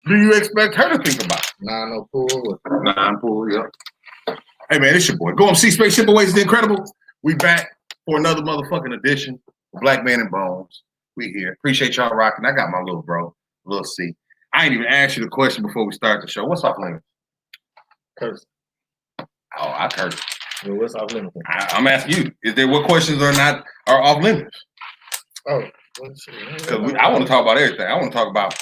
do you expect her to think about? 904. 9-4, yeah. Hey, man, it's your boy. Go on, see Space Simple Ways is Incredible. We back for another motherfucking edition of Black Man and Bones. We here. Appreciate y'all rocking. I got my little bro, Lil C. I ain't even asked you the question before we start the show. What's off limits? Curse. Oh, I curse. Well, what's off limits? I'm asking you. Is there what questions are off limits? Oh, because I want to talk about everything. I want to talk about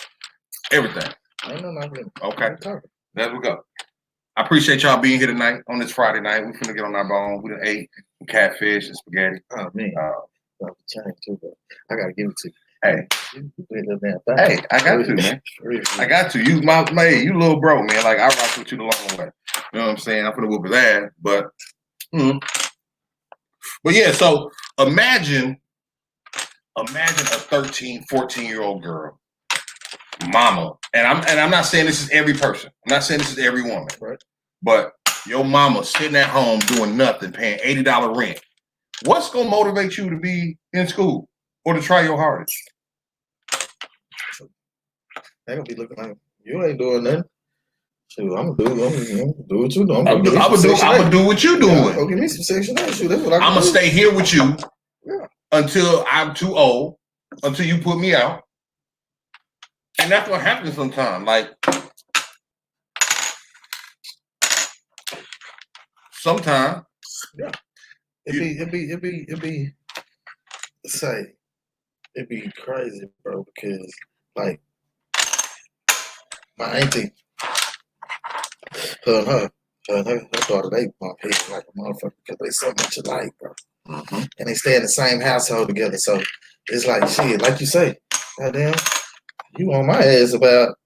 everything. Ain't no off limits. Okay. There we go. I appreciate y'all being here tonight on this Friday night. We finna get on our bone. We done ate some catfish and spaghetti. Oh man, change too, but I gotta give it to you. Hey, I got to, man. I got to. You my man, you little bro, man. Like I rock with you the long way. You know what I'm saying? I'm finna whoop his ass, but yeah. So imagine a 13, 14-year-old girl, mama, and I'm not saying this is every person. I'm not saying this is every woman, right? But your mama sitting at home doing nothing, paying $80 rent. What's gonna motivate you to be in school or to try your hardest? They gonna be looking like you ain't doing nothing. Shoot, I'm gonna do what you doing. I'm gonna do what you doing. Go give me some Section 8. Shoot, that's what I'm gonna stay here with you until I'm too old, until you put me out. And that's what happens sometimes. Like sometimes, it'd be crazy, bro, because like my auntie, her daughter, they bump heads like a motherfucker because they so much alike, bro. Mm-hmm. And they stay in the same household together. So it's like shit, like you say, goddamn, you on my ass about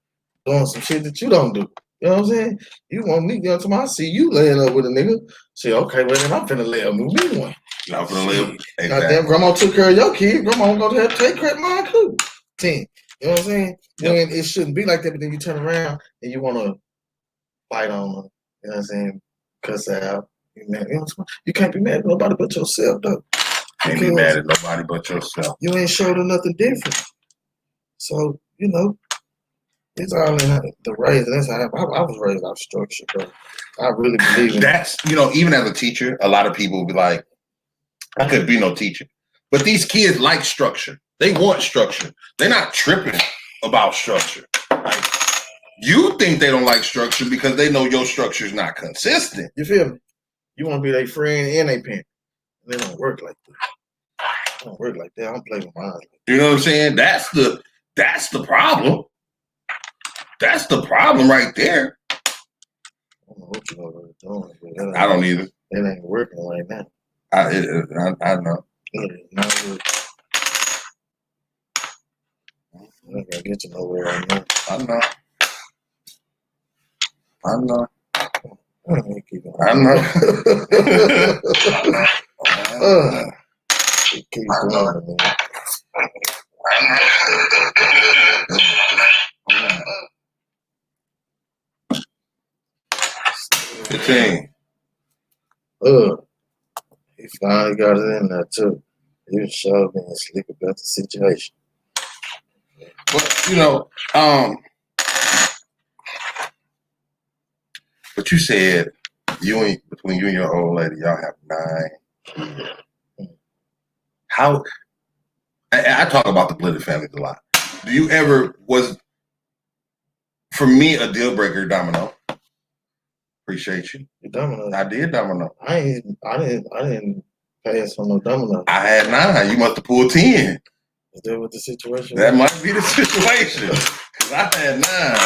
doing some shit that you don't do. You know what I'm saying? You want me, you know, tomorrow I see you laying up with a nigga. Say, okay, well then I'm finna lay up with me one. I'm finna lay up. Exactly. Goddamn, grandma took care of your kid. Grandma gonna have to take care of mine too. 10. You know what I'm saying? Yep. When it shouldn't be like that, but then you turn around and you wanna fight on her. You know what I'm saying? Cuss out. You can't be mad at nobody but yourself, though. Can't be mad at nobody but yourself. You ain't showed her nothing different. So, you know, it's all in the raising. That's how I was raised off structure, bro. I really believe in that's, you know, even as a teacher, a lot of people will be like, I could be no teacher. But these kids like structure. They want structure. They're not tripping about structure. Like, you think they don't like structure because they know your structure is not consistent. You feel me? You want to be their friend and their parent. They don't work like that. They don't work like that. I don't play with mine. You know what I'm saying? That's the problem. That's the problem right there. I don't know what you're doing. I don't either. It ain't working right now. I know. It is not working. I'm not gonna get you nowhere right now. I know. I know. Keep going, man. 15. He finally got it in there too. He was sure being slick about the situation. But you know, but you said between you and your old lady, y'all have 9. How? I talk about the blended families a lot. Do you ever for me a deal breaker domino? Appreciate you. You domino. I did domino. I didn't pass on no domino. I had 9. You must have pulled 10. Is that what the situation was? That might be the situation. Cause I had 9.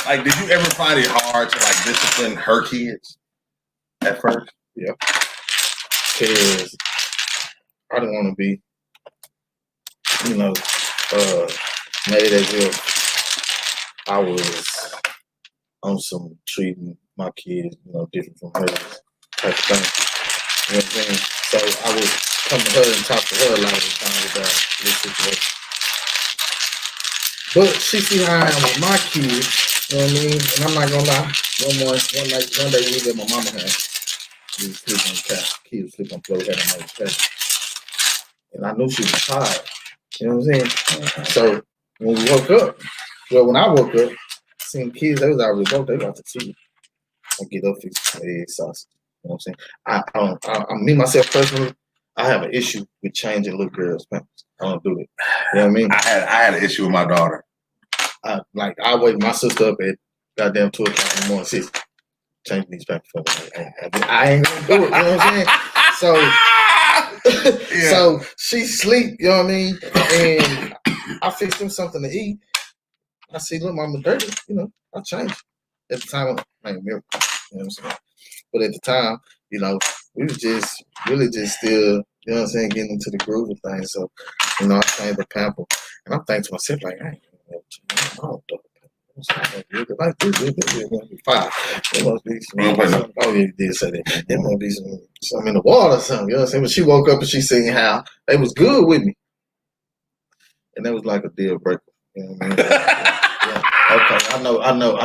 Like, did you ever find it hard to like discipline her kids at first? Yeah. Cause I didn't want to be, you know, made as if I was on some treating my kids, you know, different from her type of thing. You know what I'm saying? So I would come to her and talk to her a lot of the time about this situation. But she see how I am with my kids, you know what I mean? And I'm not gonna lie. One day we was at my mama's house. We was sleeping on the couch. Kids was sleeping on the floor, had a nice couch. And I knew she was tired. You know what I'm saying? So when we woke up, well, when I woke up, seen kids, they was already woke. They got to see. I get up, fix some egg sauce. You know what I'm saying? Me myself personally, I have an issue with changing little girls' pants. I don't do it. You know what I mean? I had an issue with my daughter. I wake my sister up at goddamn 2:00 in the morning, sis, changing these pants for me. I ain't gonna do it. You know what I'm saying? So, Yeah. so she sleep. You know what I mean? And I fix them something to eat. I see, look, mama dirty. You know, I changed. At the time, I ain't miracle. You know what I'm saying? But at the time, you know, we was just really just still, you know what I'm saying, getting into the groove of things. So, you know, I changed the pamper. And I'm thinking to myself, like, I ain't gonna change. I don't do it. Like this, it must be fire. There must be some. Oh, yeah, you did say that. There must be some in the water or something. You know what I'm saying? But she woke up and she seen how they was good with me. And that was like a deal breaker. You know what I mean? Yeah. Okay, I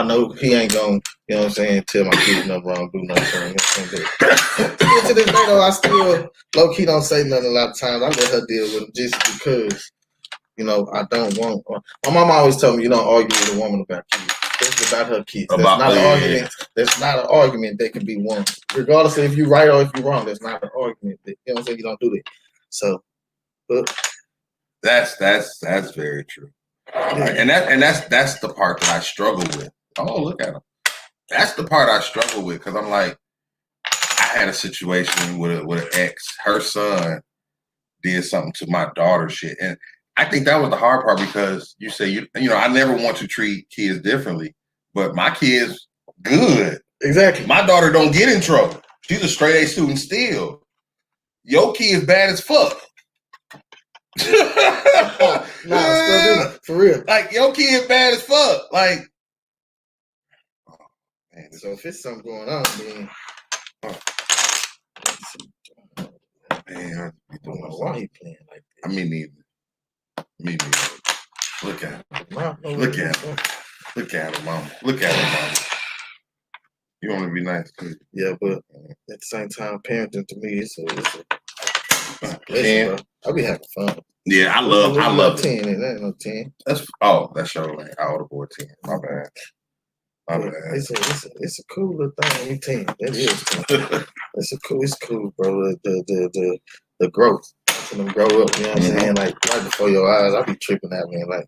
know he ain't gonna, you know what I'm saying, tell my kids nothing wrong, do nothing wrong. You know what I'm saying? But to this day though, I still low key don't say nothing a lot of times. I let her deal with it just because, you know, I don't want. My mom always told me you don't argue with a woman about kids. It's about her kids. That's not an argument. That's not an argument that can be won. Regardless of if you're right or if you're wrong, that's not an argument. That, you know what I'm saying? You don't do that. So, but that's very true. And that's the part that I struggle with. Oh, look at him. That's the part I struggle with because I'm like, I had a situation with an ex. Her son did something to my daughter's shit, and I think that was the hard part because you say you know I never want to treat kids differently, but my kids good. Exactly. My daughter don't get in trouble. She's a straight A student still. Your kid bad as fuck. Nah, for real. Like your kid bad as fuck. Like, oh, man, so if it's something going on, then man, I don't know why he playing like that. I mean, me neither. Look at him. Look at him. Look at him, mama. Look at him, mama. You want to be nice too. Yeah, but at the same time, parenting to me is a blessing, bro. I be having fun. Yeah, I love 10, it. That ain't no 10. That's your lane. I would have bought 10. My bad. It's a cool little thing. 10. That is cool. It's cool, bro. The growth. Watching them grow up, you know what I'm saying? Like right before your eyes, I be tripping at me like.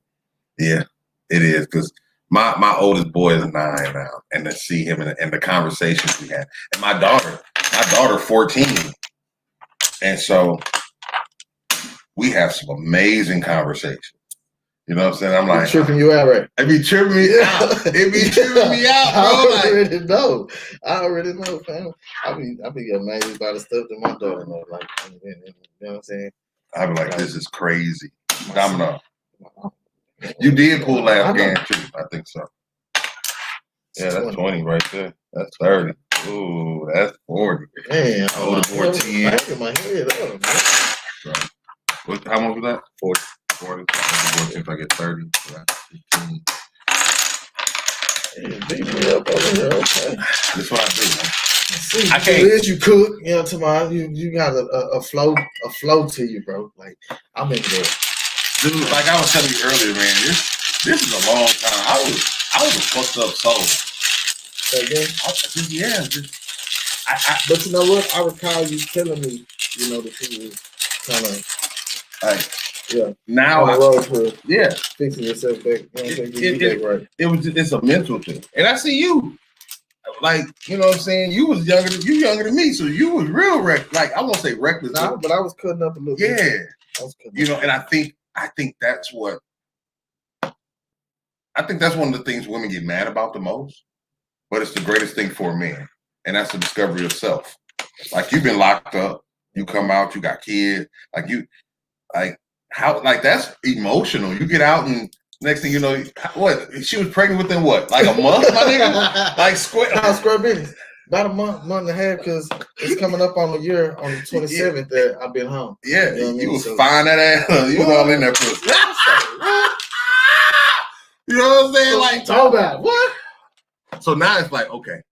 Yeah, it is because my oldest boy is 9 now, and to see him and the conversations we had, and my daughter 14, and so we have some amazing conversations. You know what I'm saying? I'm like tripping you out, right? It be tripping me out. It be tripping me out, bro. I already know, fam. I be amazed by the stuff that my daughter knows. Like, you know what I'm saying? I be like, this is crazy. Domino. You did pull last game too. I think so. Yeah, that's 20 right there. That's 30. Ooh, that's 40. Man, I would have bought 10. Back in my head up, man. So, how much was that? 40. 40. If I get 30, that's 15. Beat me up over here, okay. That's what I do, man. See, I can't. You cook, you know, tomorrow you got a flow to you, bro. Like I'm in there. Dude, like I was telling you earlier, man, this is a long time. I was a fucked up soul. Again? But you know what? I recall you telling me, you know, that you was kind of like, yeah. Now on the road for yeah, fixing yourself back. You know right. It's a mental thing, and I see you. Like, you know what I'm saying? You younger than me, so you was real reckless. Like, I won't say reckless. Nah, but I was cutting up a little bit. Yeah. You know, and I think that's what that's one of the things women get mad about the most. But it's the greatest thing for a man. And that's the discovery of self. Like you've been locked up, you come out, you got kids, that's emotional. You get out and next thing you know, what? She was pregnant within what? Like a month, my nigga? Like square business. About a month and a half, because it's coming up on the year on the 27th that I've been home. Yeah, you was fine that ass. You was all in that pussy. You know what I'm saying? Like, talk about what? So now it's like, okay,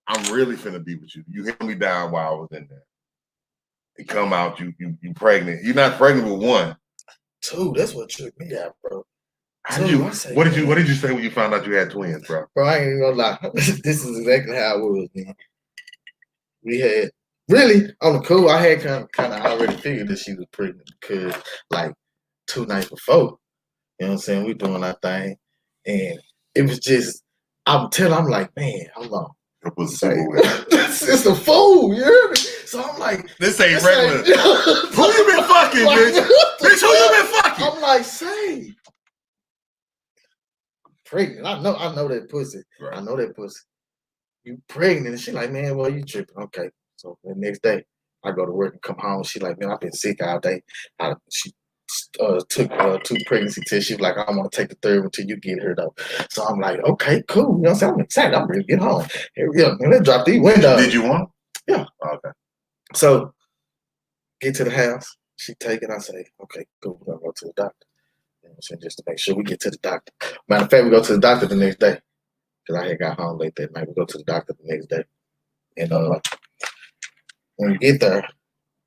I'm really finna be with you. You held me down while I was in there. You come out, you pregnant. You're not pregnant with one. 2. That's what tripped me out, bro. How did you? What did you say when you found out you had twins, bro? Bro, I ain't even gonna lie. This is exactly how it was, man. We had really on the cool. I had kind of already figured that she was pregnant because like 2 nights before, you know what I'm saying, we doing our thing, and it was just I'm like, man, hold on. It's a fool, you hear me? So I'm like, this ain't regular. Who you been fucking, bitch? Bitch, who you been fucking? I'm like, say, pregnant. I know that pussy. Right. I know that pussy. You pregnant? And she like, man, well, you tripping? Okay. So the next day, I go to work and come home. She like, man, I've been sick all day. She took 2 pregnancy tests. She was like, I don't want to take the 3rd until you get her though. So I'm like, okay, cool. You know what I'm saying? I'm excited. I'm ready to get home. Here we go. Let's drop these windows. Did you want? Yeah. Okay. So get to the house. She take it. I say, okay, cool. We're gonna go to the doctor. You know what I'm saying? Just to make sure we get to the doctor. Matter of fact, we go to the doctor the next day. Because I had got home late that night. We go to the doctor the next day. And when we get there,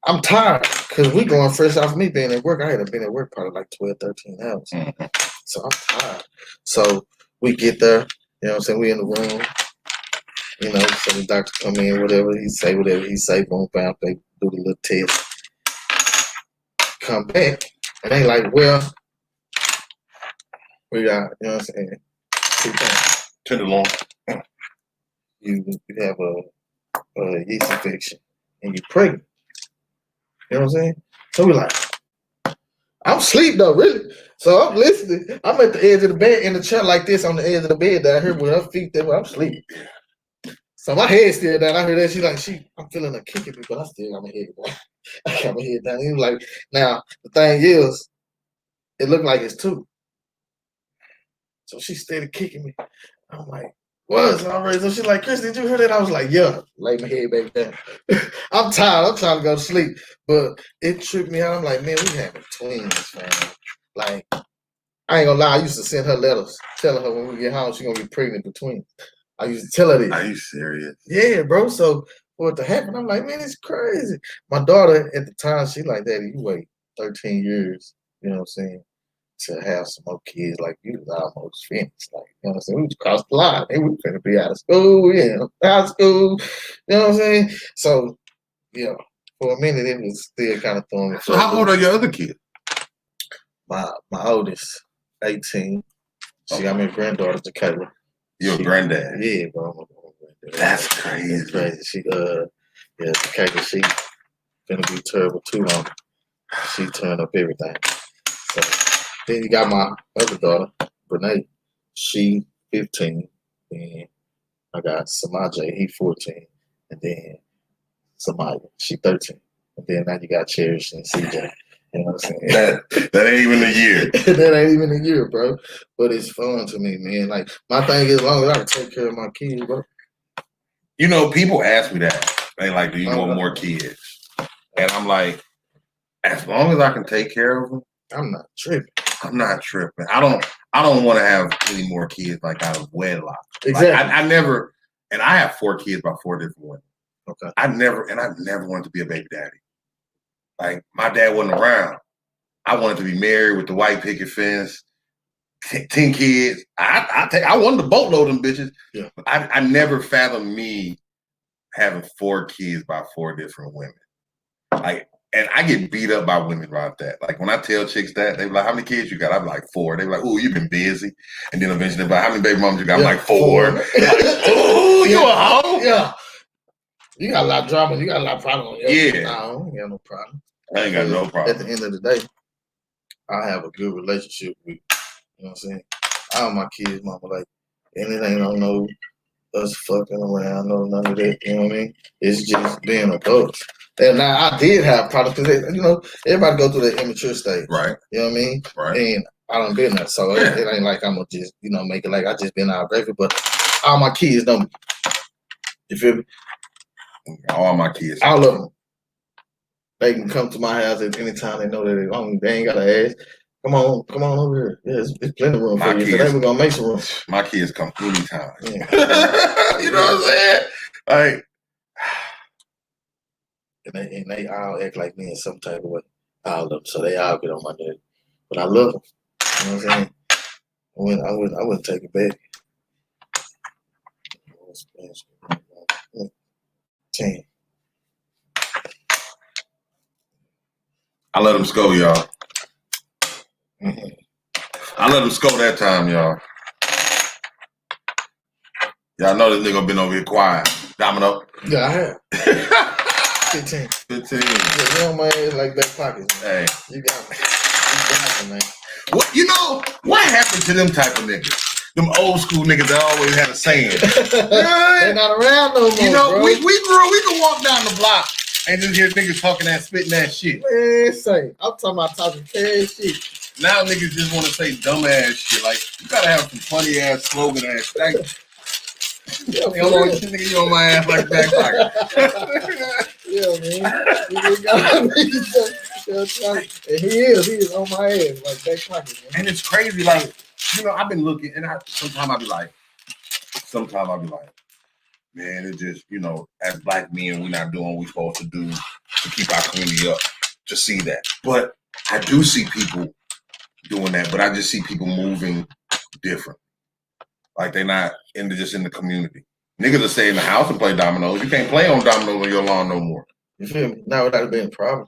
I'm tired because we going fresh off me being at work. I had been at work probably like 12, 13 hours. Mm-hmm. So I'm tired. So we get there, you know what I'm saying? We in the room, you know, so the doctor come in, whatever he say, boom, bam, they do the little test. Come back, and they like, well, we got, you know what I'm saying, 2 things. Tenderloin. You have a yeast infection, and you're pregnant. You know what I'm saying? So we're like, I'm asleep though, really. So I'm listening. I'm at the edge of the bed in the chair like this on the edge of the bed down here with her feet there. I'm sleeping. So my head still down. I heard that I'm feeling her kicking me, but I still got my head down. I got my head down. He was like, now the thing is, it looked like it's 2. So she steady kicking me. I'm like, what? So she's like, Chris, did you hear that? I was like, yeah. Lay my head back down. I'm tired. I'm trying to go to sleep. But it tripped me out. I'm like, man, we having twins, man. Like, I ain't gonna lie. I used to send her letters telling her when we get home, she's gonna be pregnant with twins. I used to tell her this. Are you serious? Yeah, bro. So for it to happen, I'm like, man, it's crazy. My daughter at the time, she like, Daddy, you wait 13 years, you know what I'm saying, to have some more kids. Like, you was almost finished. Like, you know what I'm saying? We just crossed the line. Hey, we finna be out of school, out of school. You know what I'm saying? So, yeah, for a minute, it was still kind of throwing me. So how old are your other kids? My oldest, 18. She got me a granddaughter, Jakayla. Your granddad? Yeah, bro. That's crazy. That's crazy. She, Jakayla, she finna be terrible too long. She turned up everything. So then you got my other daughter, Renee. She 15. And I got Samaj, he 14. And then Samaya, she 13. And then now you got Cherish and CJ. You know what I'm saying? That ain't even a year. That ain't even a year, bro. But it's fun to me, man. Like, my thing is, as long as I can take care of my kids, bro. You know, people ask me that. They like, do you want more kids? And I'm like, as long as I can take care of them, I'm not tripping. I'm not tripping. I don't want to have any more kids like out of wedlock. Exactly. Like, I never, and I have 4 kids by 4 different women. Okay. I never wanted to be a baby daddy. Like, my dad wasn't around. I wanted to be married with the white picket fence, 10 kids. I wanted to boatload them bitches. Yeah. But I never fathomed me having 4 kids by 4 different women. Like, and I get beat up by women about that. Like, when I tell chicks that, they be like, how many kids you got? I'm like, 4. They be like, ooh, you've been busy. And then eventually they're like, how many baby moms you got? I'm like, 4. Like, ooh, you a hoe? Yeah. You got a lot of drama. You got a lot of problems. Yeah. Nah, I don't got no problem. I ain't got no problem. At the end of the day, I have a good relationship with, you know what I'm saying? All my kids, mama, like, anything don't know us fucking around, no none of that, you know what I mean? It's just being adults. And now I did have problems because, you know, everybody go through that immature stage. Right. You know what I mean? Right. And I done been there. So it ain't like I'm going to just, you know, make it like I just been out grateful. But all my kids know me. You feel me? All my kids. All of them. They can come to my house at any time. They know that they ain't got to ask. Come on over here. Yeah, it's plenty of room for you. Today we're going to make some room. My kids come anytime. Yeah. You know what I'm saying? Like, and they all act like me in some type of way. All of them. So they all get on my nerves. but I love them. You know what I'm saying? I wouldn't take it back. 10. I let him score, y'all. Mm-hmm. I let him score that time, y'all. Y'all know this nigga been over here quiet. Domino. Yeah, I have. 15. 15. Yeah, you on my ass like back pockets, man. Hey. You got me. You got me, man. What, you know, what happened to them type of niggas? Them old school niggas that always had a saying. They're not around no more, you know, bro. we can walk down the block and just hear niggas talking that, spitting that shit. Man, say, I'm talking about talking cash shit. Now niggas just want to say dumbass shit. Like, you gotta have some funny ass slogan ass things. Yeah, Nigga, you on my ass like back pocket. Yeah, man. And he is on my ass like back pocket, man. And it's crazy, like, you know, I've been looking, and sometimes I'll be like, man, it's just, you know, as black men, we're not doing what we're supposed to do to keep our community up, to see that. But I do see people doing that, but I just see people moving different. Like, they're not just in the community. Niggas will stay in the house and play dominoes. You can't play on dominoes on your lawn no more. You feel me? Now without it being a problem.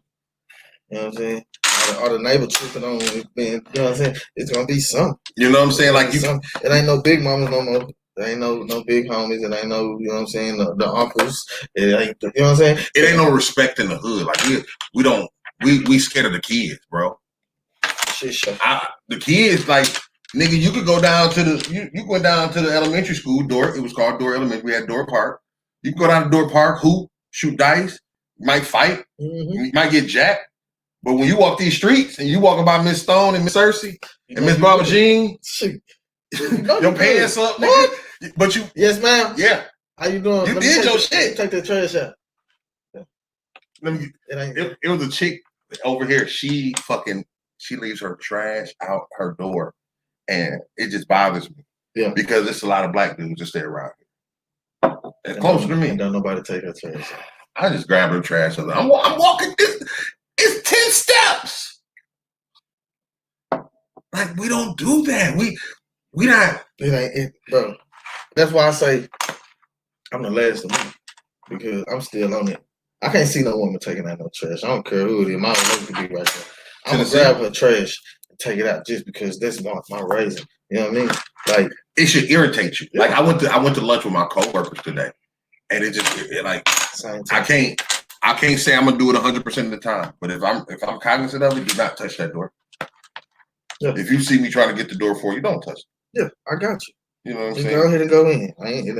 You know what I'm saying? Or the neighbor tripping on it being, you know what I'm saying? It's gonna be something. You know what I'm saying? Like, it ain't no big mamas no more. There ain't no big homies. It ain't no, you know what I'm saying, the uncles. It ain't, you know what I'm saying? It ain't no respect in the hood. Like, we scared of the kids, bro. Shit, sure. The kids, like, nigga, you could go down to you went down to the elementary school, Door. It was called Door Elementary. We had Door Park. You can go down to Door Park, hoop, shoot dice. You might fight. Mm-hmm. You might get jacked. But when you walk these streets and you walking by Miss Stone and Miss Cersei and Miss Barbara Jean, your pants up, nigga. But you, yes, ma'am. Yeah. How you doing? You did your shit. Take the trash out. It was a chick over here. She leaves her trash out her door, and it just bothers me. Yeah. Because it's a lot of black dudes just stay around here. It's closer to me. Don't nobody take her trash out. I just grab her trash. I'm walking. It's 10 steps. Like, we don't do that. We not. It ain't it, bro. That's why I say I'm the last of me, because I'm still on it. I can't see no woman taking out no trash. I don't care who it is. My own could be right there. I'm gonna grab her trash and take it out just because that's my raising. You know what I mean? Like, it should irritate you. Yeah. Like, I went to lunch with my coworkers today, and it like I can't say I'm gonna do it 100% of the time. But if I'm cognizant of it, do not touch that door. Yeah. If you see me trying to get the door for you, don't touch it. Yeah, I got you. You know what I'm just saying? Go ahead and go in. There you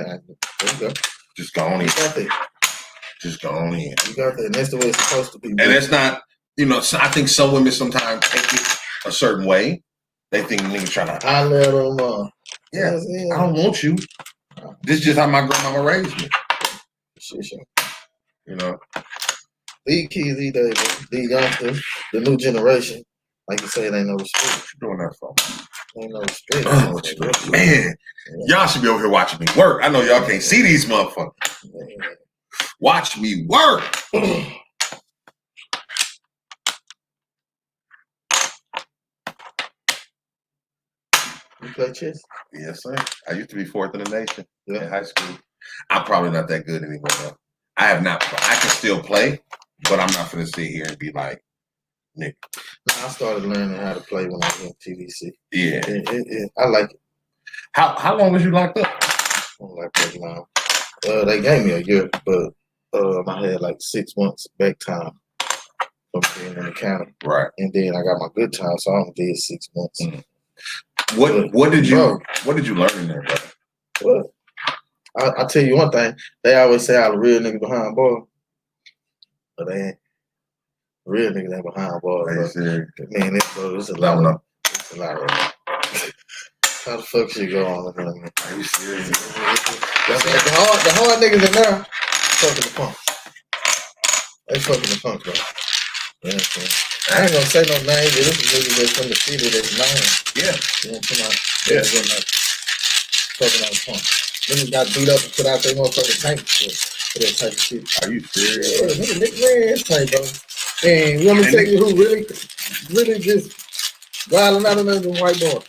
go. Just go on in. Just go on in. You got that. And that's the way it's supposed to be. And it's not, you know, I think some women sometimes take it a certain way. They think niggas trying to. I let them. Yeah, I don't want you. This is just how my grandmama raised me. Sure. You know. These kids these days, these youngsters, the new generation, like you say, it ain't no respect. What you doing that for? Ain't no respect. Man, y'all should be over here watching me work. I know y'all can't see these motherfuckers. Man. Watch me work. You play chess? Yes, sir. I used to be 4th in the nation in high school. I'm probably not that good anymore, though. I have not. I can still play, but I'm not going to sit here and be like, Nick. I started learning how to play when I was in TVC. Yeah. I like it. How long was you locked up? I don't like that long. They gave me a year, but I had like 6 months back time from being in the county. Right. And then I got my good time, so I only did 6 months. Mm. What did you learn in there, bro? Well, I tell you one thing. They always say all the real niggas behind bars, but they ain't. Real niggas ain't behind bars. Man, it's a lot of. It's a lot of. How the fuck shit go on? Are you serious? The hard niggas in there fucking the punk. They fucking the punk, bro. You know what I'm saying? I ain't gonna say no names, but this is niggas that's from the city that's known. Yeah. You know, come on. Yeah. Fucking on the punk. Niggas got beat up and put out their motherfucking tank for that type of shit. Are you serious? Yeah, nigga, man, type, bro. And you want me to tell you who really just wilding out on them white boys.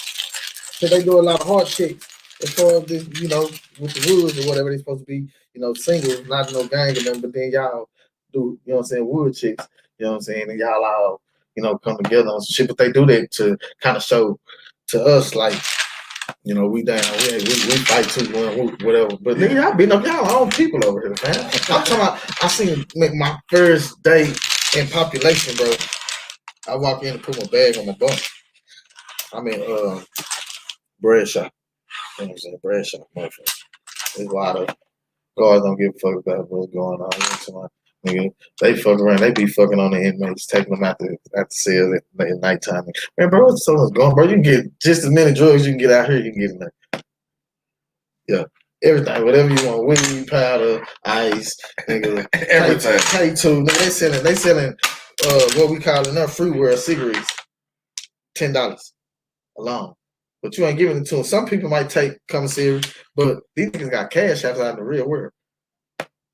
So they do a lot of hard chicks as far as this, with the woods or whatever they supposed to be, singles, not no gang or nothing, but then y'all do, wood chicks, and y'all all, come together on some shit, but they do that to kind of show to us like, we down, we fight too, whatever. But then y'all beating up y'all own people over here, man. I'm talking about, I seen my first day in population, bro. I walk in and put my bag on my bunk. I'm in bread shop. You know what I'm saying? Bread shop, motherfucker. There's a lot of guards don't give a fuck about what's going on. Nigga, they fuck around. They be fucking on the inmates, taking them out the cell at nighttime. Man, bro, what's so much going, bro? You can get just as many drugs you can get out here, you can get in there. Yeah. Everything, whatever you want, weed, powder, ice, nigga, everything. K2, nigga, they selling what we call in our free world cigarettes, $10 alone. But you ain't giving it to them. Some people might take commissary, but these niggas got cash apps out in the real world.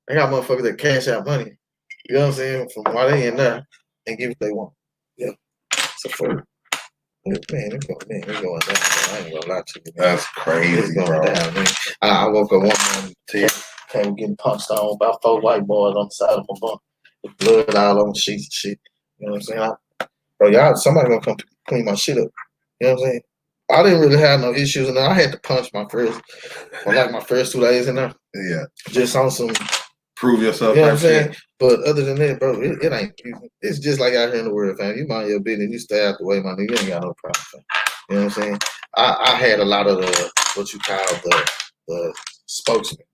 They got motherfuckers that cash out money. You know what I'm saying? From why they in there and give what they want. Yeah. So for man, it's going down. I ain't gonna lie to you. Man. That's crazy, it's going bro. down, man. I woke up one morning, came getting punched on about 4 white boys on the side of my bunk. With blood all on the sheets and shit. You know what I'm saying? Bro, y'all, somebody gonna come clean my shit up. You know what I'm saying? I didn't really have no issues in there. I had to punch my first 2 days in there. Yeah. Just on some prove yourself. You know what I'm saying? But other than that, bro, it ain't. It's just like out here in the world, fam. You mind your business, you stay out the way, my nigga. You ain't got no problem, fam. You know what I'm saying? I had a lot of the what you call the spokesman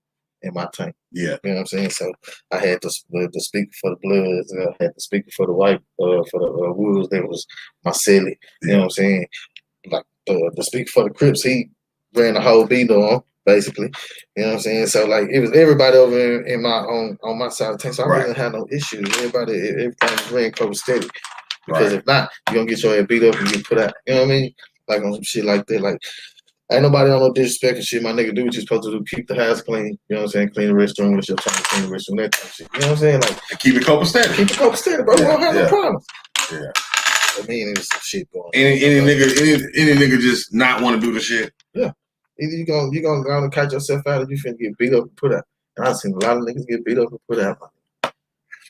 in my tank. Yeah. You know what I'm saying? So I had the speaker for the Bloods. I had the speaker for the white for the Wolves. That was my silly. You know what I'm saying? Like the speaker for the Crips, he ran the whole beat on. Basically, you know what I'm saying. So like, it was everybody over in my on my side of the tank. So I really didn't have no issues. Everything was ran copacetic. Because if not, you're gonna get your head beat up and get put out. You know what I mean? Like on some shit like that. Like, ain't nobody on no disrespect and shit. My nigga, do what you're supposed to do. Keep the house clean. You know what I'm saying? Clean the restroom when it's your time to clean the restroom. That type of shit. You know what I'm saying? Like, and keep it copacetic. Keep it copacetic, bro. We don't have no problems. Yeah. I mean, it was some shit going on. Any nigga just not want to do the shit. Yeah. Either you gonna go and catch yourself out, or you finna get beat up and put out. And I've seen a lot of niggas get beat up and put out.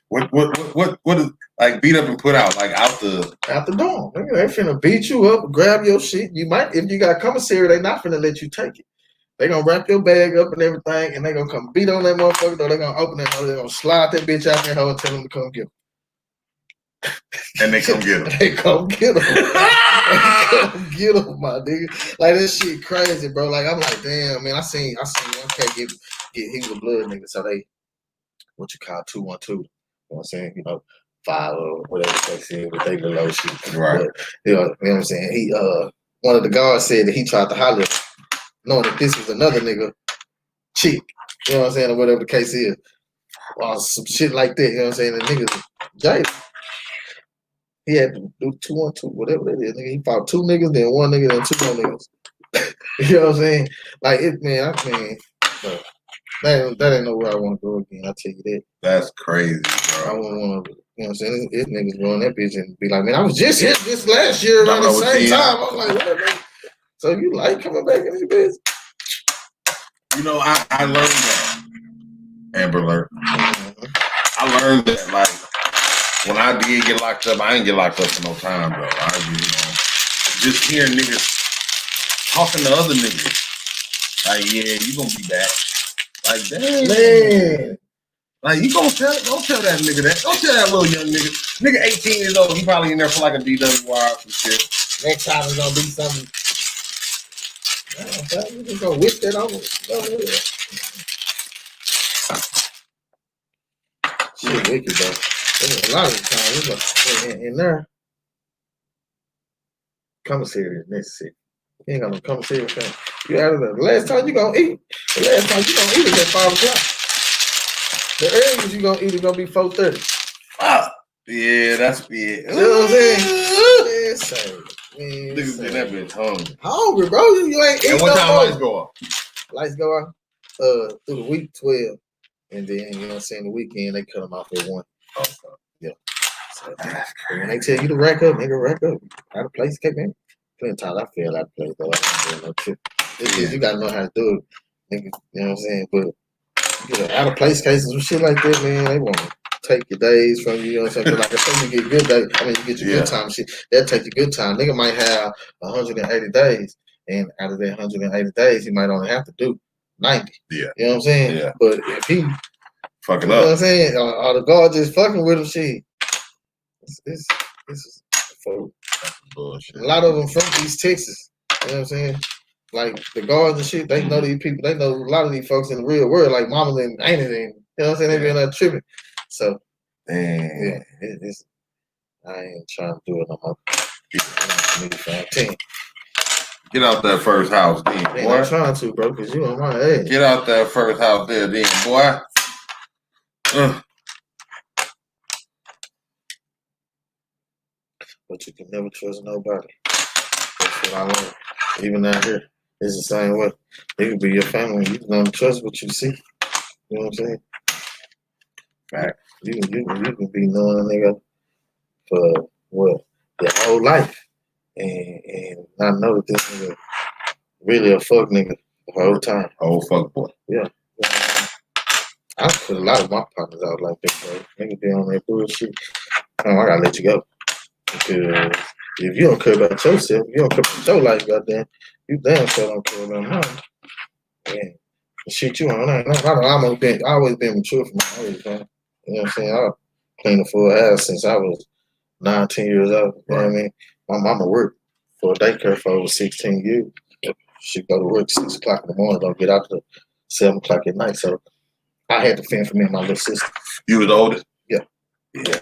What is like beat up and put out like out the dorm? They finna beat you up, grab your shit. You might, if you got commissary, they not finna let you take it. They gonna wrap your bag up and everything, and they gonna come beat on that motherfucker. Or they gonna open that door, they gonna slide that bitch out there and tell them to come get them. And they come get them. They come get them. Come get them, my nigga. Like, this shit crazy, bro. Like, I'm like, damn, man. I seen one cat get he was a blood nigga, so they what you call 212. You know what I'm saying? You know, 5 or whatever they said, but they below shit. Right. But, you know what I'm saying? He one of the guards said that he tried to holler, knowing that this was another nigga chick. You know what I'm saying? Or whatever the case is. Or some shit like that. You know what I'm saying? The niggas jaded. He had to do 2-on-2, whatever that is. Nigga, he fought 2 niggas, then 1 nigga, then 2 more niggas. You know what I'm saying? Like, that ain't nowhere I want to go again. I tell you that. That's crazy, bro. I wouldn't want to. You know what I'm saying? This niggas go in that bitch and be like, man, I was just hit this last year around the same time. I'm like, what, man? So you like coming back in this bitch? You know, I learned that. Amber Alert. Mm-hmm. I learned that, like, when I did get locked up, I ain't get locked up for no time, bro. Just hearing niggas talking to other niggas. Like, yeah, you gonna be back. Like, damn. Man. Like, you gonna don't tell that nigga that. Don't tell that little young nigga. Nigga 18 years old, he probably in there for like a DWI or some shit. Next time it's gonna be something. You just gonna whip that over. Shit wicked, though. A lot of the time, in there, commissary is necessary. You ain't got no commissary, fam. You out of there. The last time you gonna eat is at 5 o'clock. The earliest you gonna eat is gonna be 4:30. Yeah, that's it. You know what I'm saying? Niggas get that bitch hungry. Hungry, bro. You ain't eating. And what time lights go off? Lights go off through the week 12. And then, you know what I'm saying, the weekend, they cut them off at 1. Okay. Yeah. So, when they tell you to rack up, nigga, rack up. Out of place, kick in. plenty times I feel like play though. I don't feel no trip. It's just you gotta know how to do it. Nigga, you know what I'm saying? But you know, out of place cases and shit like that, man, they wanna take your days from you, you know what I'm saying? Like I say you get good days, I mean you get your good time shit, they'll take your good time. Nigga might have 180 days, and out of that 180 days he might only have to do 90. Yeah. You know what I'm saying? Yeah. But if he fucking you know up. what I'm saying? Or the guard just fucking with him, shit. This is for bullshit. a lot of them from East Texas. You know what I'm saying? Like the guards and shit, they know these people. They know a lot of these folks in the real world, like Mama and Auntie. You know what I'm saying? They be in that tripping. So, yeah, it's I ain't trying to do it no more. Get out that first house, then, boy. I'm trying to, bro, because you on my head. Get out that first house there, then, boy. But you can never trust nobody. That's what I learned. Even out here, it's the same way. They could be your family. You don't trust what you see. You know what I'm saying? Fact. You can be knowing a nigga for what your whole life, and not know that this nigga really a fuck nigga the whole time. Old fuck boy. Yeah. I put a lot of my partners out like that, bro. Nigga be on that bullshit. I gotta let you go. Because if you don't care about yourself, you don't care about your life, goddamn, you damn sure don't care about mine. Man, the shit you on, I always been mature for my age, man. You know what I'm saying? I cleaned a full house since I was 19 years old. You know what I mean? My mama worked for a daycare for over 16 years. She'd go to work 6 o'clock in the morning, don't get out till 7 o'clock at night. So I had to fend for me and my little sister. You was the oldest? Yeah. Yeah.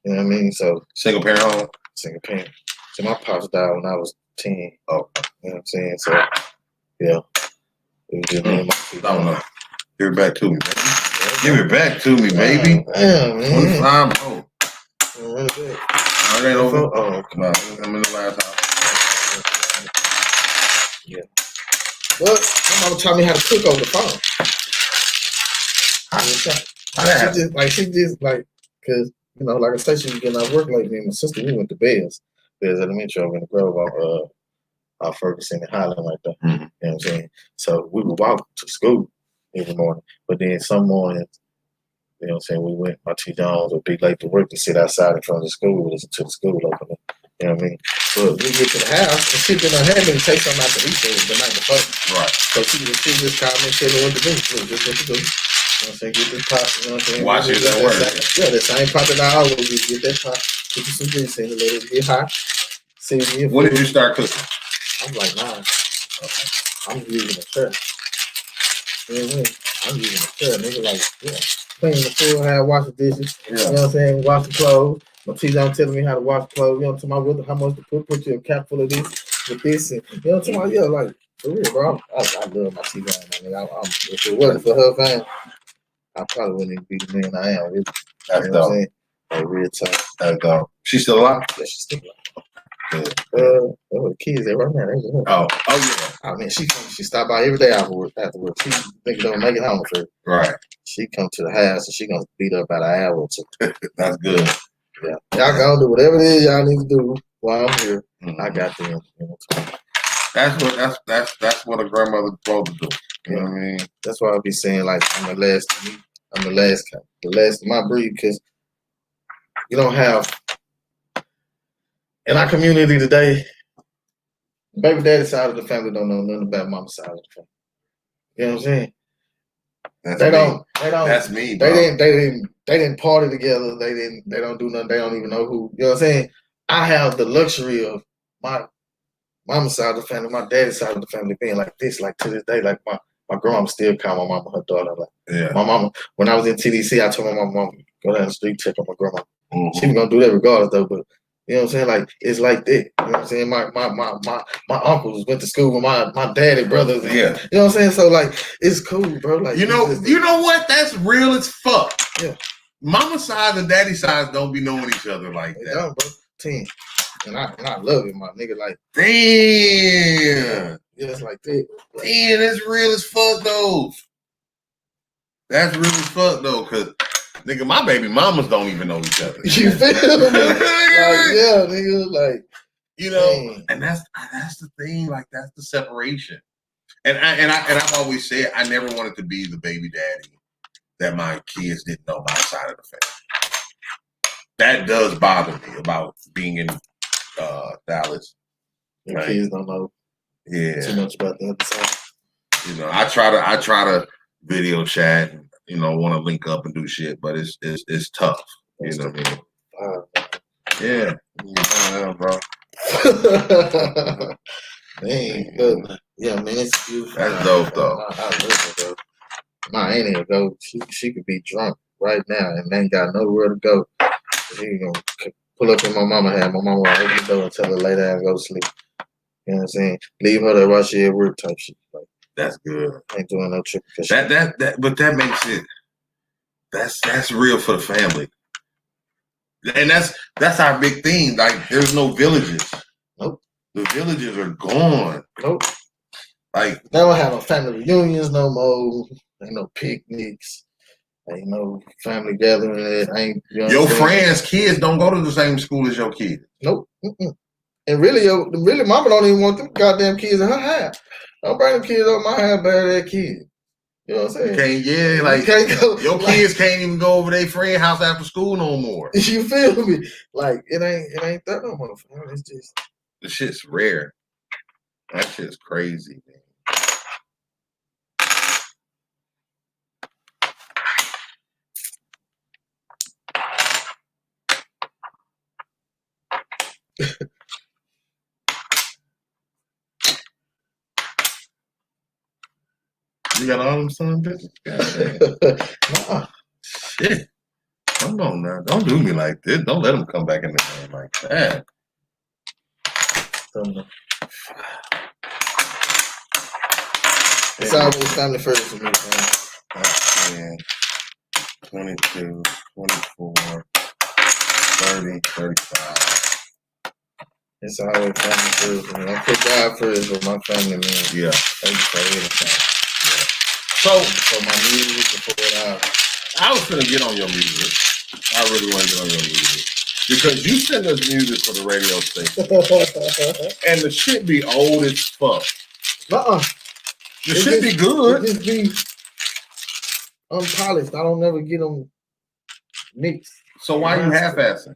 You know what I mean? So single parent home? Single parent. So my pops died when I was 10. Oh. You know what I'm saying? So yeah. It was just me and my two. I don't know. Give it back to me, baby. Give it back to me, baby. Damn, man. 25 oh. I ain't over. Oh, okay. No, I'm in the last house. Yeah. But my mama taught me how to cook over the phone. She just cause you know, like I said, she was getting out of work late. Me and my sister, we went to Bears Elementary over in the Grove on Ferguson and Highland right there. Mm-hmm. You know what I'm saying? So we would walk to school every morning. But then some mornings, you know what I'm saying, my T. Jones would be late to work to sit outside in front of the school, listen to the school opening. You know what I mean? But we get to the house and she didn't have me to take something out to eat the night before. Right. So she just called me and said what to do. Look, this what to do. You know what I'm saying? Get this pot, you know what I'm saying? Watch it at work. Yeah, the same pot that I always use. Get that pot, put you some grease in it, let it get hot. When did you start cooking? I'm like 9. Okay. I'm using a chair. You know what I mean? I'm using a chair, nigga, like, yeah. Clean the full house, wash the dishes, you know what I'm saying? Wash the clothes. My T-John telling me how to wash clothes, you know what I'm talking about? How much to put you a cap full of this, with this, and you know what I'm talking about? Yeah, like, for real, bro. I love my T-John, man. If it wasn't for her fam, I probably wouldn't even be the man I am, really. That's you know what I'm dope. saying? Like, real time. That's dope. She still alive? Yeah, she's still alive. The kids there right now. Yeah. I mean, she stopped by every day afterwards. She think don't make it home for her. Right. She come to the house and she gonna beat up about an hour or two. That's good. Yeah. Y'all gonna do whatever it is y'all need to do while I'm here. Mm-hmm. I got them. You know, that's what a grandmother's supposed to do. You know what I mean? That's why I be saying like I'm the last of my breed, because you don't have in our community today. Baby daddy side of the family don't know nothing about mama's side of the family. You know what I'm saying? They don't. That's me, bro. They didn't party together. They don't do nothing. They don't even know who. You know what I'm saying? I have the luxury of my mama's side of the family, my daddy's side of the family being like this, like to this day. Like my grandma still call my mama her daughter. Like my mama, when I was in TDC, I told my mama, go down the street, check on my grandma. Mm-hmm. She was gonna do that regardless though, but you know what I'm saying? Like it's like that. You know what I'm saying? My uncles went to school with my daddy brothers. And, you know what I'm saying? So like it's cool, bro. Like you know what? That's real as fuck. Yeah. Mama side and daddy sides don't be knowing each other like that. Don't, bro. 10. And I love it, my nigga. Like damn. Yeah, it's like that. Damn, that's real as fuck though. That's real as fuck though, cause nigga, my baby mamas don't even know each other. You feel me? Like, yeah, nigga, like You know, and that's the thing. Like that's the separation. And I've always said I never wanted to be the baby daddy that my kids didn't know my side of the family. That does bother me about being in Dallas. Your kids don't know too much about the other side. You know, I try to video chat and, you know, want to link up and do shit, but it's tough. You know what I mean? Yeah, bro. Man, yeah, man, it's beautiful. That's dope, though. I love it, though. My ain't even go. She could be drunk right now and ain't got nowhere to go. She gonna pull up in my mama house. My mama will open the door and tell her lay down and go to sleep. You know what I'm saying? Leave her there while she at work type shit. Like, that's good. Ain't doing no trick. But that makes it. That's real for the family. And that's our big thing. Like, there's no villages. Nope. The villages are gone. Nope. Like, they don't have no family reunions no more. Ain't no picnics. Ain't no family gathering. Ain't your friends' kids don't go to the same school as your kids. Nope. Mm-mm. And really, mama don't even want them goddamn kids in her house. Don't bring them kids up my house, bad that kid. You know what I'm saying? You can't go. Your kids can't even go over their friend's house after school no more. You feel me? Like it ain't that no more. It's just the shit's rare. That shit's crazy, man. You got all them son bitches? Nah. Shit. Come on now. Don't do me like this. Don't let them come back in the game like that. It's always family first for me, man. 22, 24, 30, 35. It's always family first for me. I put God first with my family, man. Yeah. Thank you for everything. So for my music, before I was gonna get on your music. I really want to get on your music. Because you send us music for the radio station. And the shit be old as fuck. The shit be good. It just be unpolished. I don't never get them mixed. So why you half-assing?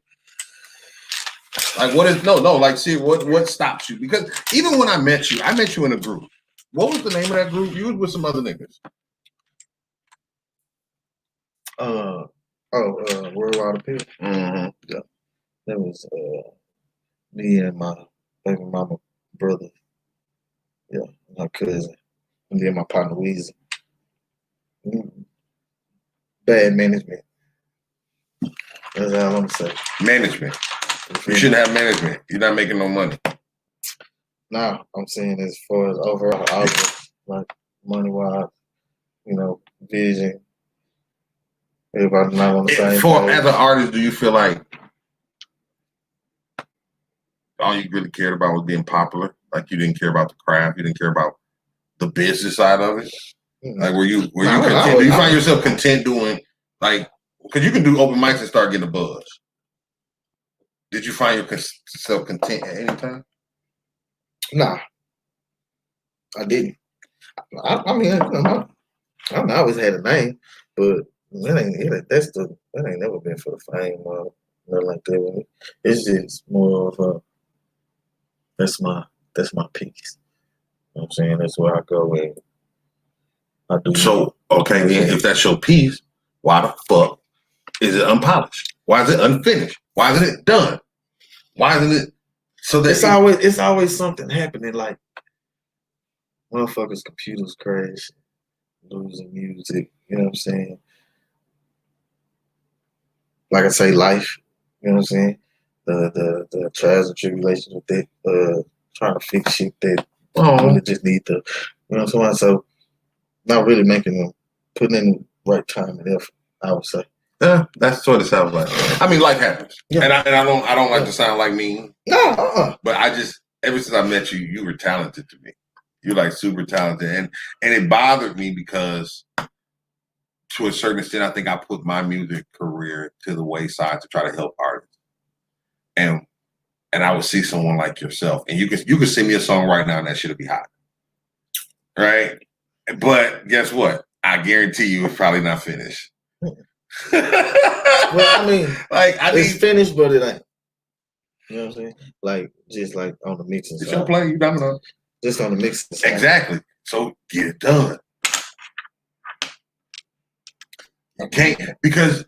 Like what is like see what stops you? Because even when I met you in a group. What was the name of that group? You was with some other niggas. Worldwide Appeal. Mm-hmm. Yeah. That was me and my baby mama brother. Yeah, my cousin. And then my partner Weezy. Bad management. That's all I'm saying. Management. You shouldn't have management. You're not making no money. Nah, I'm saying as far as overall outlook, like money wise, vision. Everybody not on the same page. As an artist, do you feel like all you really cared about was being popular? Like you didn't care about the craft, you didn't care about the business side of it? Mm-hmm. Like were you content? Do you find yourself content doing like because you can do open mics and start getting a buzz? Did you find yourself content at any time? Nah, I didn't. I mean, I always had a name, but that ain't never been for the fame or nothing like that. It's just more of a that's my piece. You know what I'm saying? That's where I go and I do. So okay, then if that's your piece, why the fuck is it unpolished? Why is it unfinished? Why isn't it done? Why isn't it so that it's always something happening, like motherfuckers' computers crash, losing music, you know what I'm saying? Like I say, life, you know what I'm saying? The trials and tribulations with it, trying to fix shit that really just need to, you know what I'm saying? So not really putting in the right time and effort, I would say. Yeah, that's what it sounds like. I mean, life happens, yeah. and I don't like to sound like me. No, but I just ever since I met you, you were talented to me. You're like super talented, and it bothered me because to a certain extent, I think I put my music career to the wayside to try to help artists. And and I would see someone like yourself, and you could send me a song right now, and that shit'll be hot, right? But guess what? I guarantee you, it's probably not finished. Well, I mean, like it's finished, but it ain't. You know what I'm saying? Like just like on the mixing side. It's your play, you domino. Just on the mixing side. Exactly. So get it done. You can't, because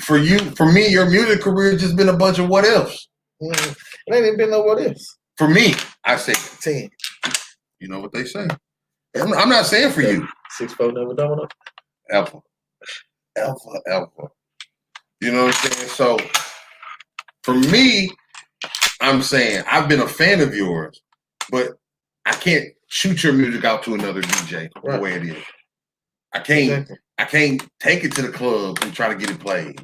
for me, your music career has just been a bunch of what ifs. It ain't even been no what ifs. For me, I say 10. You know what they say. I'm not saying for you. 6-4 never domino. Ever. You know what I'm saying? So for me, I'm saying I've been a fan of yours, but I can't shoot your music out to another DJ the way it is. I can't take it to the club and try to get it played.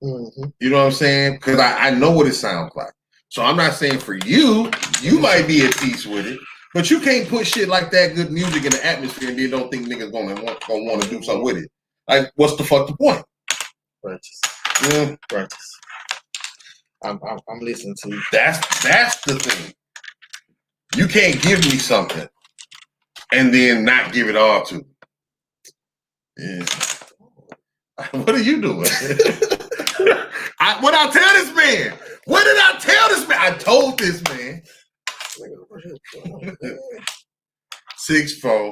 Mm-hmm. You know what I'm saying? Because I know what it sounds like. So I'm not saying for you, you might be at peace with it, but you can't put shit like that good music in the atmosphere and then don't think niggas gonna want to do something with it. Like, what's the point? Righteous. Yeah. Righteous. I'm listening to you. That's the thing. You can't give me something and then not give it all to me. Yeah. What are you doing? What I tell this man? What did I tell this man? I told this man. 6'4".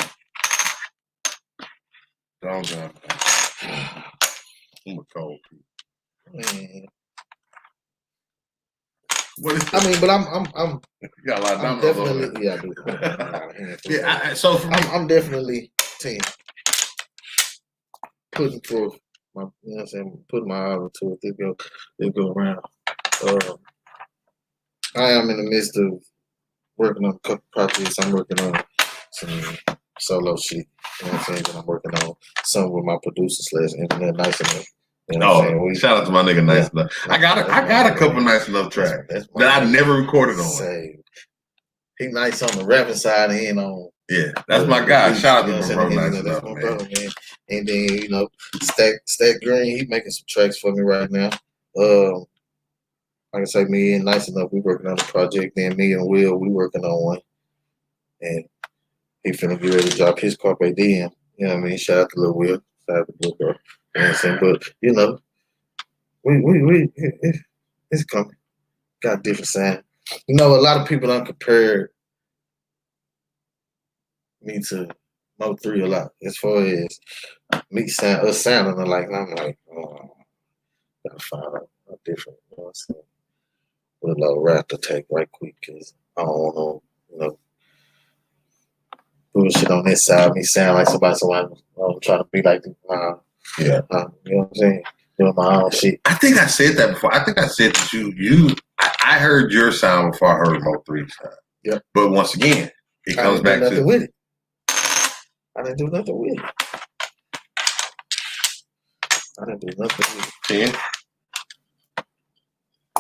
Don't go. I'm a cold man. What is I mean, but I'm you got a lot of I'm dominoes definitely I do. Yeah, so for me, I'm definitely 10. Putting forth my, you know what I'm saying, putting my all into it. They go around. I am in the midst of working on a couple projects. I'm working on some solo shit. You know what I'm saying? And I'm working on some with my producer / engineer, Nice Enough. You know what I'm saying? Shout out to my nigga Nice Enough. I got a couple Nice Enough tracks that I never recorded on. Saved. He nice on the rapping side and he ain't on. Yeah, that's my guy. Shout out to my bro, Nice Enough, my brother, man. And then, you know, Stack Green, he making some tracks for me right now. Like I say, me and Nice Enough, we working on a project. Then me and Will, we working on one. And he finna get ready to drop his Carpe Diem. You know what I mean? Shout out to Lil Will. Shout out to Lil Bro. You know what I'm saying? But, you know, it's coming. Got different sound. You know, a lot of people don't compare me to Mo3 a lot as far as me sounding alike. And I'm like, oh, gotta find out different. You know what I'm saying? With a little rap to take right quick because I don't want to, you know, bullshit on this side. Me sound like somebody I'm trying to be like, you know what I'm saying? Doing my own shit. I think I said that before. I think I said that I heard your sound before I heard Mo3's sound. Yeah. But once again, it comes back to with it. I didn't do nothing with it. I didn't do nothing with it.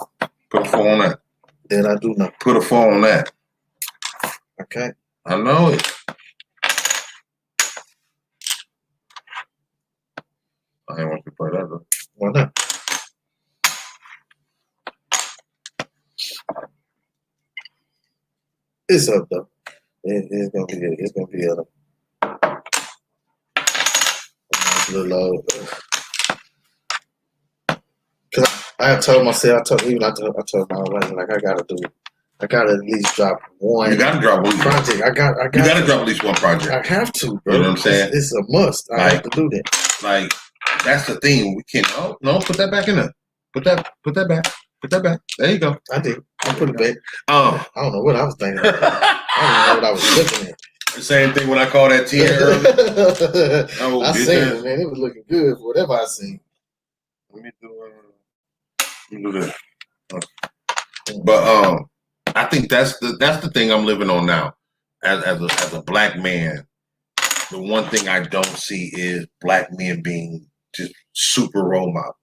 10. Put a 4 on that. Did I do nothing? Put a 4 on that. Okay. I know it. I ain't want to play that though. Why not? It's up though. It's gonna be a little. Cause I told myself, I told my wife, like I gotta at least drop one. You gotta drop one project. I got. You gotta drop at least one project. I have to, bro. You know what I'm saying? It's a must. I have to do that. Like that's the thing. We can't. Oh no, put that back in there. Put that back. Put that back. There you go. I did. I put it back. I don't know what I was thinking. I don't know what I was looking at. The same thing when I called that 10 earlier. I seen it, man. It was looking good for whatever I seen. Let me do this. But I think that's the thing I'm living on now. As a black man, the one thing I don't see is black men being just super role model.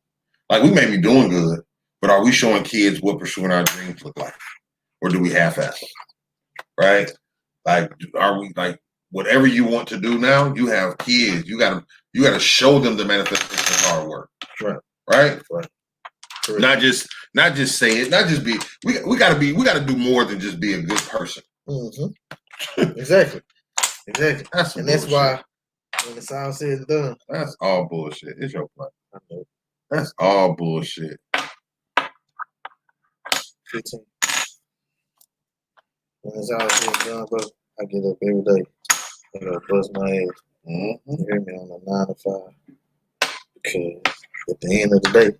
Like, we may be doing good, but are we showing kids what pursuing our dreams look like? Or do we half-ass them? Right? Like, are we like whatever you want to do now? You have kids. You gotta show them the manifestation of hard work. Right. Right? Right. Correct. Not just say it, not just be. We gotta do more than just be a good person. Mm-hmm. Exactly. That's why when it's all said and done, that's all bullshit. It's your plan. I know. That's all bullshit. 15. When it's all said and done, bro, I get up every day. I gotta bust my ass. Mm-hmm. You hear me on the 9 to 5. Because at the end of the day,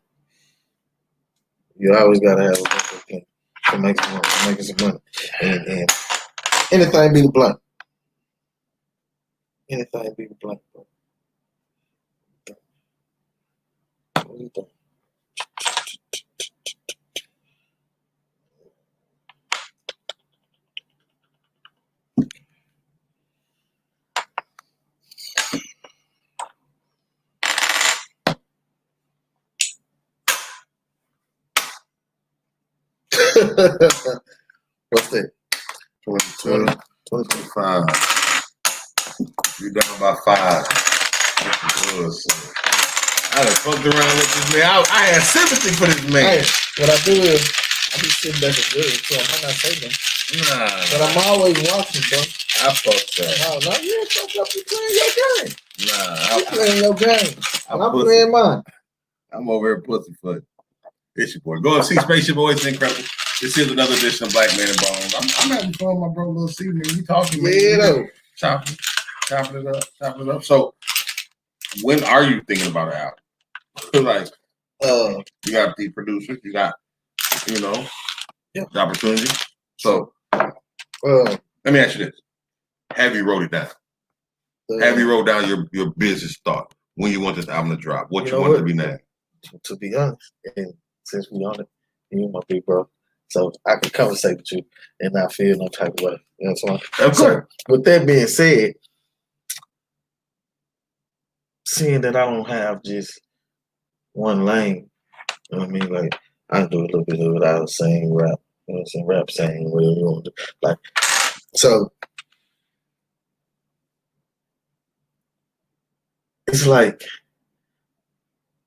you always gotta have a backup plan to make some money. And anything be the blunt. Anything be the blunt, bro. What you think? What's that? 22, 25. You down by 5. I done fucked around with this man. I had sympathy for this man. Hey, what I do is I be sitting back and good, so I might not say them. Nah. But I'm always watching, bro. I fucked up. No, you ain't fucked up. You playing your game. Nah. You playing your game. I'm playing mine. I'm over here pussyfoot. It's your boy. Go and see Spaceship Boys Incredible. This is another edition of Black Man and Bones. I'm having fun with my bro Lil C, man. We talking, man. Yeah, though. Chopping it up. So, when are you thinking about an album? Like, you got the producers, you got, the opportunity. So, let me ask you this: have you wrote it down? Have you wrote down your business thought when you want this album to drop? What you want it to be named? To be honest, and since we on it, you my big bro, so I can conversate with you and not feel no type of way. You know what I'm saying? So, with that being said, seeing that I don't have just one lane, you know what I mean? Like, I do a little bit of it. I was saying rap, you know what I'm saying? Rap, saying whatever you want to do. Like, so it's like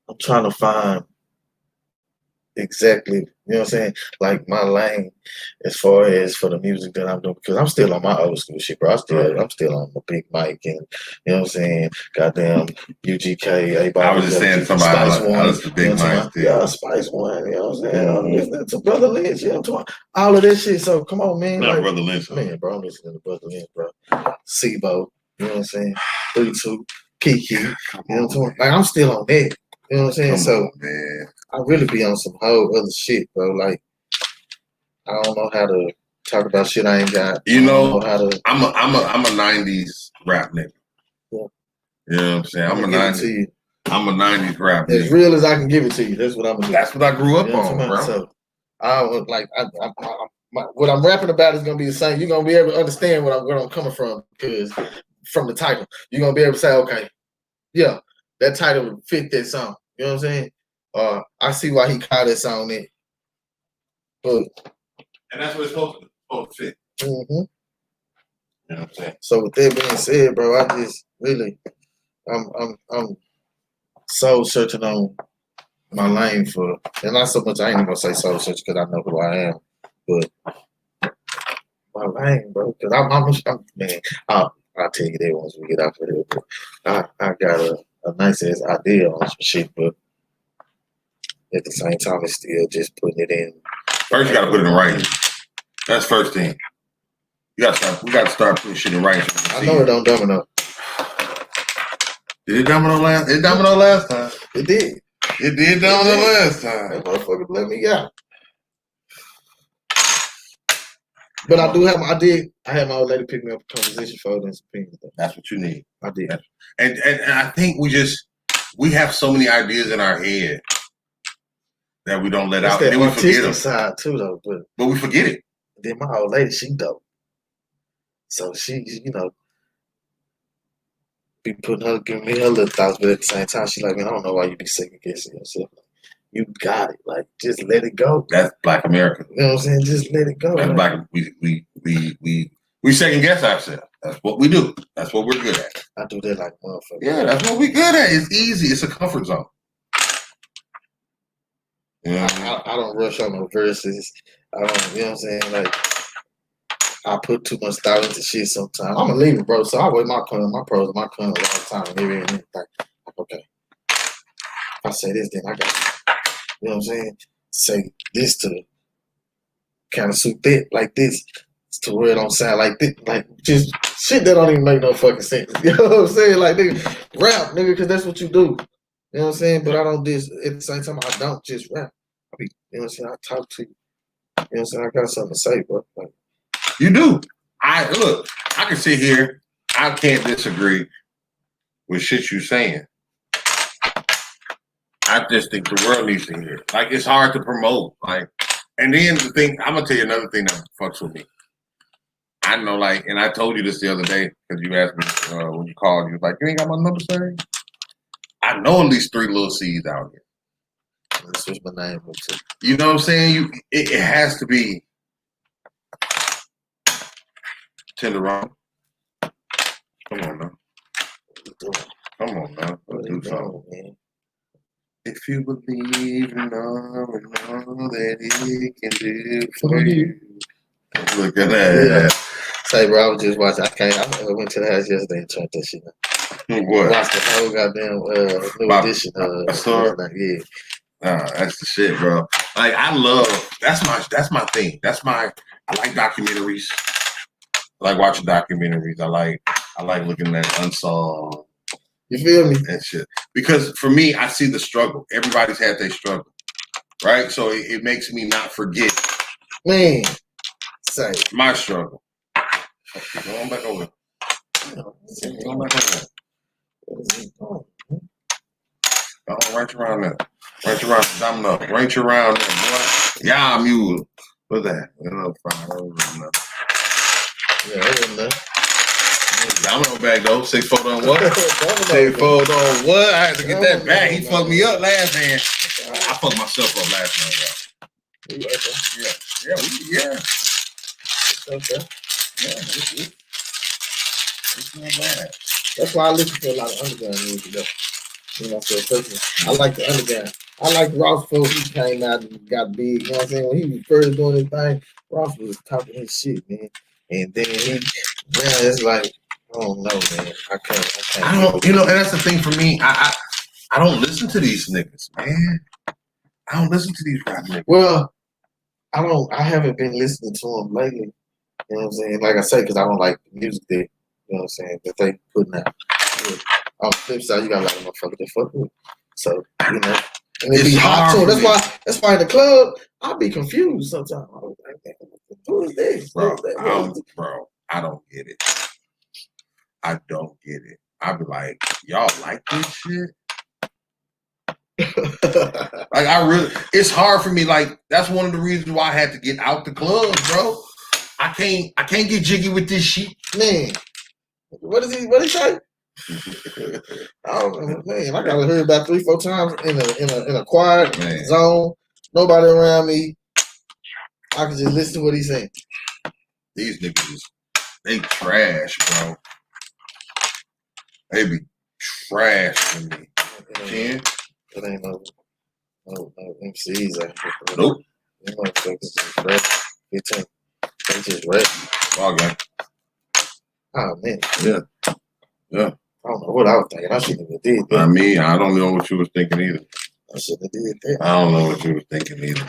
I'm trying to find exactly, you know what I'm saying? Like my lane as far as for the music that I'm doing, because I'm still on my old school shit, bro. I'm still on the big mic and you know what I'm saying? Goddamn UGK, everybody. I was just saying somebody I was the big mic. Yeah, Spice One, you know what I'm saying? I'm listening to Brother Lynch, you know what I'm talking about? All of that shit. So come on, man. Not like, Brother Lynch. Man, bro, I'm listening to Brother Lynch, bro. Sibo, you know what I'm saying? 3-2, Kiki, you know what I'm talking about? Like I'm still on that. You know what I'm saying? Man. I really be on some whole other shit, bro. Like, I don't know how to talk about shit I ain't got. You know how to. I'm a '90s rap nigga. Yeah. You know what I'm saying? I'm a '90s rap nigga. As real as I can give it to you. That's what I'm gonna do. That's what I grew up on, bro. So, what I'm rapping about is gonna be the same. You're gonna be able to understand where I'm coming from because from the title, you're gonna be able to say, okay, yeah, that title would fit that song. You know what I'm saying? I see why he called that song that. But and that's what it's supposed to fit. Mm-hmm. You know what I'm saying? So with that being said, bro, I just really, I'm soul searching on my lane for, and not so much. I ain't even gonna say soul searching because I know who I am, but my lane, bro. Because I'm man. I'll tell you that once we get out of here. But I got a nice ass idea on some shit, but at the same time, it's still just putting it in. First, you got to put it in writing. That's first thing. We got to start putting shit in writing. I know it don't domino. Did it domino last? It domino last time. It did. It did domino last time. That motherfucker let me out. But I had my old lady pick me up a composition folder and some pins. That's what you need. I did. And I think we have so many ideas in our head that we don't let out. That and then we forget them. Side too, though. But we forget it. Then my old lady, she dope. So she, be giving me her little thoughts, but at the same time, she like, man, I don't know why you be second guessing yourself. You got it. Like, just let it go. That's Black America. You know what I'm saying? Just let it go. That's Black. We second guess ourselves. That's what we do. That's what we're good at. I do that like motherfucker. Yeah, that's what we're good at. It's easy. It's a comfort zone. I don't rush on no verses. I don't, you know what I'm saying? Like, I put too much thought into shit sometimes. I'm a leader, bro, so I weigh my pros and my cons all the time. And everything. Like, okay, if I say this, then I got, you know what I'm saying? Say this to kind of suit that like this to where it don't sound like this. Like, just shit that don't even make no fucking sense. You know what I'm saying? Like, nigga, rap, nigga, because that's what you do. You know what I'm saying? But I don't just, at the same time, I don't just rap. I be, you know what I'm saying? I talk to you. You know what I'm saying? I got something to say, bro. Like, you do. Look, I can sit here. I can't disagree with shit you saying. I just think the world needs to hear it. Like, it's hard to promote. Like, and then the thing, I'm gonna tell you another thing that fucks with me. I know, like, and I told you this the other day because you asked me when you called. You was like, "You ain't got my number saved." I know at least 3 little C's out here. let's switch my name up to. You know what I'm saying? It has to be Tenderoni. Come on now. Come on now. Let's do something. Man. If you believe in love and all that it can do for you. Look at that. Yeah. Say, bro, I was just watching. I went to the house yesterday and turned that shit on. What? Watched the whole goddamn new edition of a store? Yeah. That's the shit, bro. Like, I love, that's my thing. I like documentaries. I like watching documentaries. I like looking at unsolved. You feel me? And shit. Because for me, I see the struggle. Everybody's had their struggle. Right? So it makes me not forget. Man. Say. My struggle. Going back over. Going back over. Go on, right around there. Right around the domino. Right around there, boy. Yeah, mule. What's that? Yeah, that wasn't enough. Domino back though. 6 foot on what? 6 foot on what? I had to get that back. He fucked me up last hand. I fucked myself up last hand, y'all. Yeah. Okay. Yeah, it's not bad. That's why I listen to a lot of underground music though. You know, I like the underground. I like Ross before he came out and got big. You know what I'm saying? When he was first doing his thing, Ross was talking his shit, man. And then it's like, I don't know, man. I can't. I don't, and that's the thing for me. I don't listen to these niggas, man. I don't listen to these rap niggas. Well, I haven't been listening to them lately. You know what I'm saying? Like I say, because I don't like the music there. You know what I'm saying? That they putting out. Yeah. On the flip side, you got a lot of motherfuckers that fuck with. So, you know. And it be hot too. That's why in the club, I'll be confused sometimes. I was like, who is this? Bro, I don't get it. I don't get it. I be like, y'all like this shit? Like, it's hard for me. Like, that's one of the reasons why I had to get out the club, bro. I can't get jiggy with this shit. Man, what did he say? Oh man, I gotta hear about 3-4 times in a quiet zone, nobody around me. I can just listen to what he's saying. These niggas, they trash, bro. They be trash to me. It ain't no MCs out here. Nope. Them motherfuckers just rap. They just rap. All game. Oh man. Yeah. I don't know what I was thinking. I shouldn't have did that. I mean, I don't know what you was thinking either. I shouldn't have did that. I don't know what you was thinking either.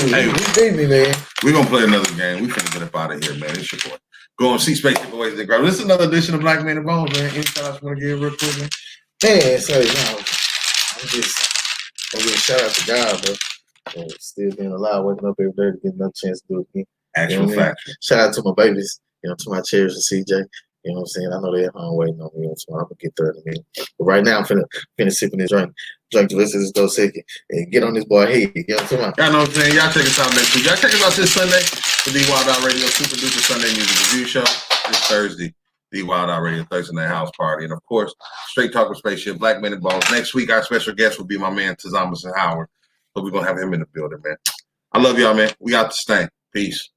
Hey, you beat me, man. We're gonna play another game. We finna get up out of here, man. It's your boy. Go on, see Space Boys and Grab. This is another edition of Black Man and Bones, man. Any shout-outs you want to give real quick, man? Man, so I'm just gonna give a shout out to God, bro. Still being alive, waking up every day to get another chance to do it again. Actual fact. Shout out to my babies, to my Cherish and CJ. You know what I'm saying? I know they're at home waiting on me. So I'm gonna get there in a minute. But right now I'm finna sip in this drink the rest of this Dos Equis and get on this boy head. You know what I'm saying? Y'all know what I'm saying? Y'all check us out next week. Y'all check us out this Sunday for the Wild Out Radio Super Duper Sunday Music Review Show. This Thursday, the Wild Out Radio Thursday Night House Party. And of course, Straight Talk with Spaceship, Black Men and Bones. Next week, our special guest will be my man Tazamas and Howard. So we're gonna have him in the building, man. I love y'all, man. We out to stay. Peace.